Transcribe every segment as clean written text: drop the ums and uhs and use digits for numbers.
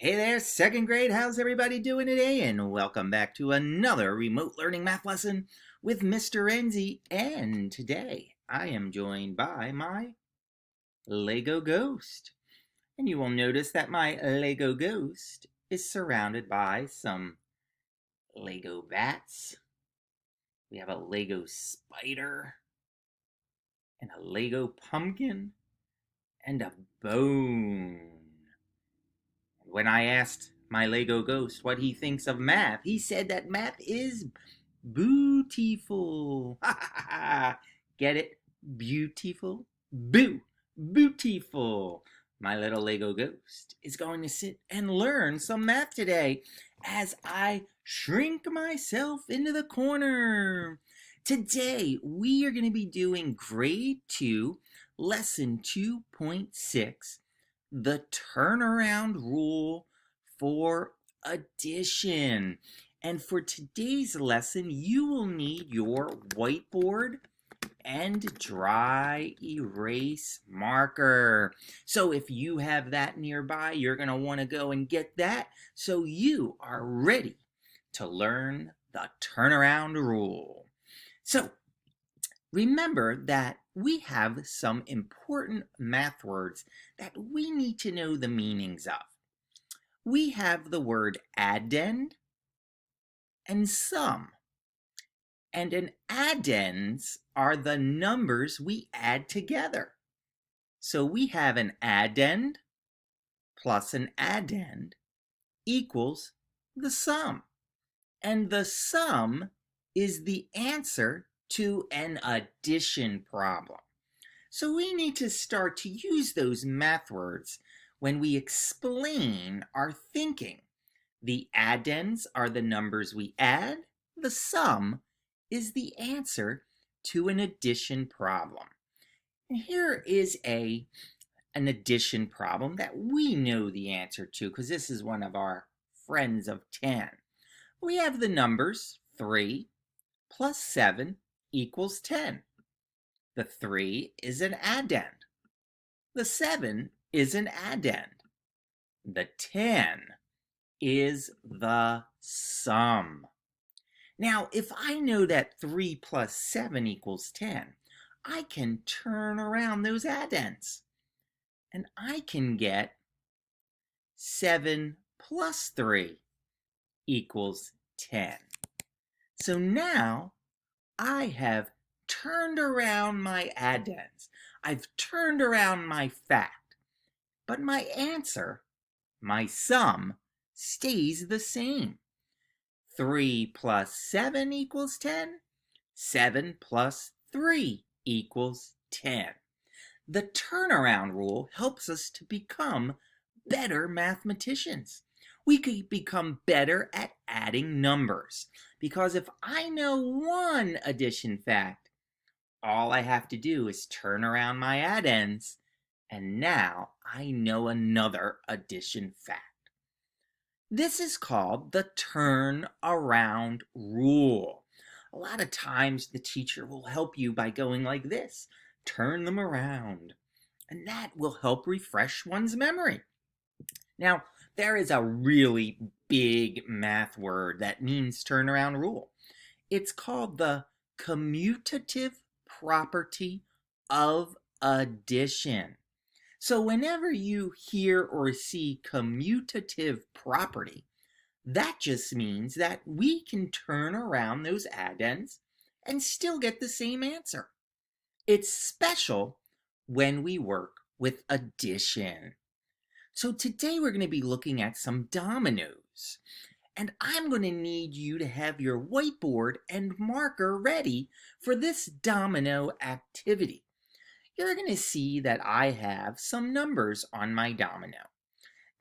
Hey there, second grade. How's everybody doing today? And welcome back to another remote learning math lesson with Mr. Enzi. And today I am joined by my Lego ghost. And you will notice that my Lego ghost is surrounded by some Lego bats. We have a Lego spider and a Lego pumpkin and a bone. When I asked my Lego ghost what he thinks of math, he said that math is beautiful. Get it? Beautiful? Beautiful. My little Lego ghost is going to sit and learn some math today as I shrink myself into the corner. Today, we are going to be doing grade 2, lesson 2.6, the turnaround rule for addition. And for today's lesson, you will need your whiteboard and dry erase marker. So if you have that nearby, you're going to want to go and get that so you are ready to learn the turnaround rule. So remember that we have some important math words that we need to know the meanings of. We have the word addend and sum. And an addends are the numbers we add together. So we have an addend plus an addend equals the sum. And the sum is the answer to an addition problem. So we need to start to use those math words when we explain our thinking. The addends are the numbers we add. The sum is the answer to an addition problem. And here is an addition problem that we know the answer to because this is one of our friends of 10. We have the numbers 3 plus 7 equals 10. The 3 is an addend. The 7 is an addend. The 10 is the sum. Now, if I know that 3 plus 7 equals 10, I can turn around those addends. And I can get 7 plus 3 equals 10. So now I have turned around my addends. I've turned around my fact. But my answer, my sum, stays the same. 3 plus 7 equals 10. 7 plus 3 equals 10. The turnaround rule helps us to become better mathematicians. We could become better at adding numbers. Because if I know one addition fact, all I have to do is turn around my addends, and now I know another addition fact. This is called the turnaround rule. A lot of times the teacher will help you by going like this. Turn them around. And that will help refresh one's memory. Now, there is a really big math word that means turnaround rule. It's called the commutative property of addition. So whenever you hear or see commutative property, that just means that we can turn around those addends and still get the same answer. It's special when we work with addition. So today we're going to be looking at some dominoes. And I'm going to need you to have your whiteboard and marker ready for this domino activity. You're going to see that I have some numbers on my domino.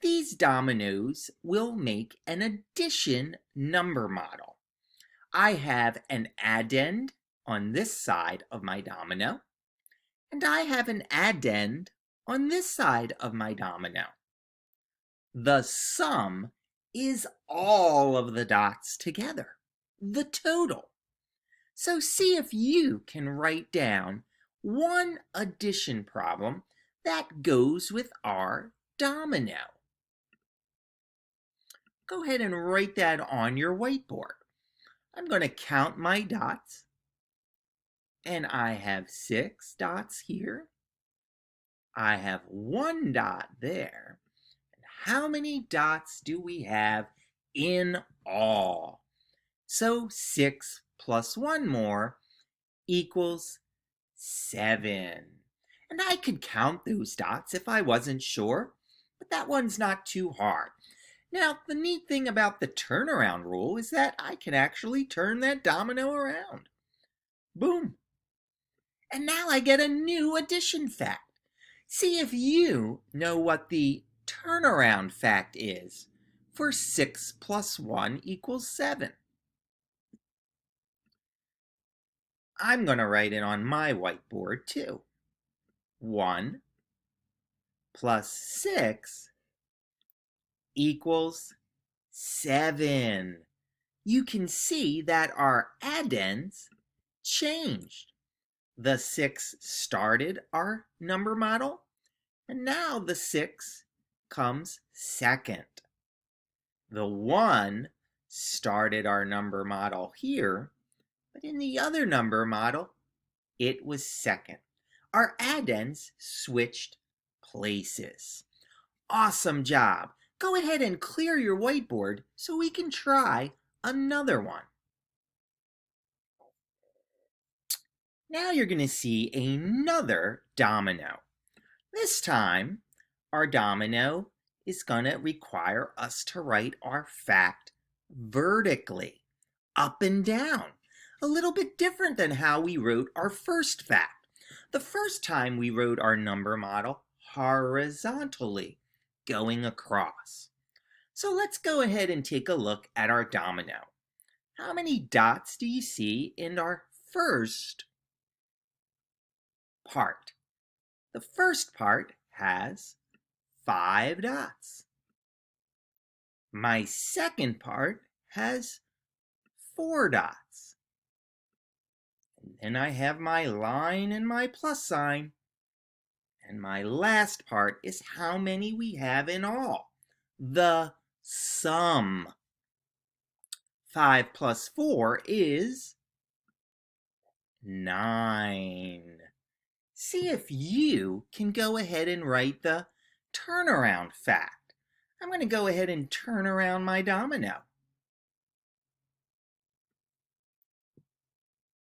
These dominoes will make an addition number model. I have an addend on this side of my domino, and I have an addend on this side of my domino. The sum is all of the dots together, the total. So see if you can write down one addition problem that goes with our domino. Go ahead and write that on your whiteboard. I'm going to count my dots. And I have 6 dots here. I have 1 dot there. And how many dots do we have in all? So 6 plus 1 more equals 7. And I could count those dots if I wasn't sure, but that one's not too hard. Now, the neat thing about the turnaround rule is that I can actually turn that domino around. Boom. And now I get a new addition fact. See if you know what the turnaround fact is for 6 plus 1 equals 7. I'm going to write it on my whiteboard too. 1 plus 6 equals 7. You can see that our addends changed. The 6 started our number model, and now the 6 comes second. The 1 started our number model here, but in the other number model, it was second. Our addends switched places. Awesome job. Go ahead and clear your whiteboard so we can try another one. Now you're going to see another domino. This time, our domino is going to require us to write our fact vertically, up and down. A little bit different than how we wrote our first fact. The first time we wrote our number model horizontally, going across. So let's go ahead and take a look at our domino. How many dots do you see in our first part? The first part has 5 dots. My second part has 4 dots. And then I have my line and my plus sign. And my last part is how many we have in all. The sum. 5 plus 4 is 9. See if you can go ahead and write the turnaround fact. I'm going to go ahead and turn around my domino.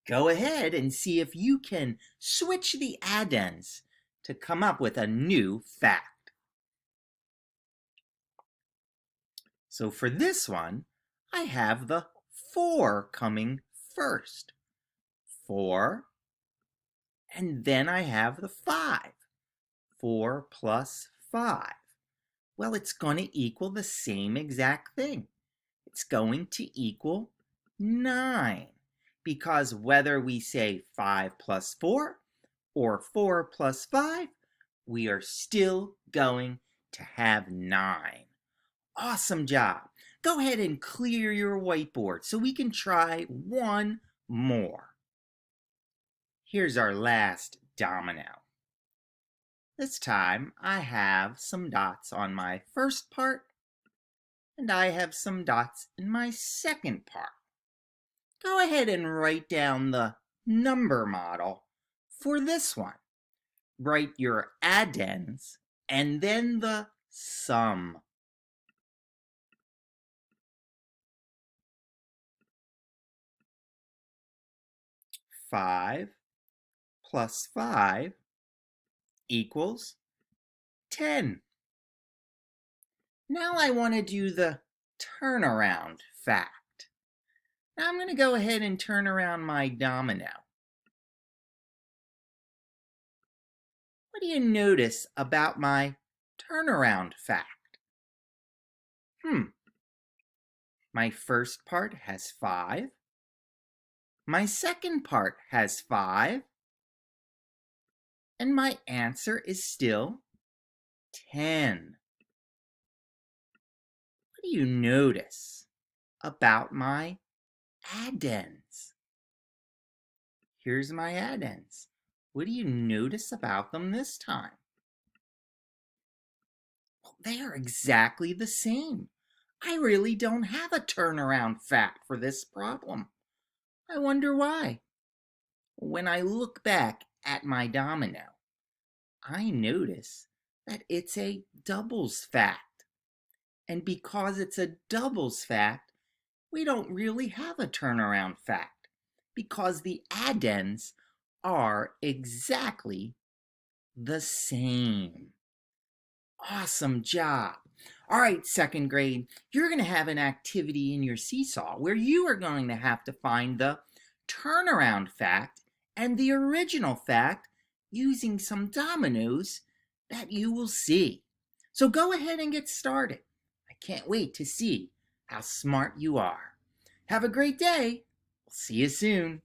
Go ahead and see if you can switch the addends to come up with a new fact. So for this one, I have the 4 coming first. 4, and then I have the 5. 4 plus 5. Well, it's going to equal the same exact thing. It's going to equal 9. Because whether we say 5 plus 4 or 4 plus 5, we are still going to have 9. Awesome job. Go ahead and clear your whiteboard so we can try one more. Here's our last domino. This time I have some dots on my first part, and I have some dots in my second part. Go ahead and write down the number model for this one. Write your addends and then the sum. Five plus 5 equals 10. Now I want to do the turnaround fact. Now I'm going to go ahead and turn around my domino. What do you notice about my turnaround fact? My first part has 5. My second part has 5. And my answer is still 10. What do you notice about my addends? Here's my addends. What do you notice about them this time? Well, they are exactly the same. I really don't have a turnaround fact for this problem. I wonder why. When I look back at my domino, I notice that it's a doubles fact. And because it's a doubles fact, we don't really have a turnaround fact because the addends are exactly the same. Awesome job. All right, second grade, you're going to have an activity in your seesaw where you are going to have to find the turnaround fact and the original fact using some dominoes that you will see. So go ahead and get started. I can't wait to see how smart you are. Have a great day. We'll see you soon.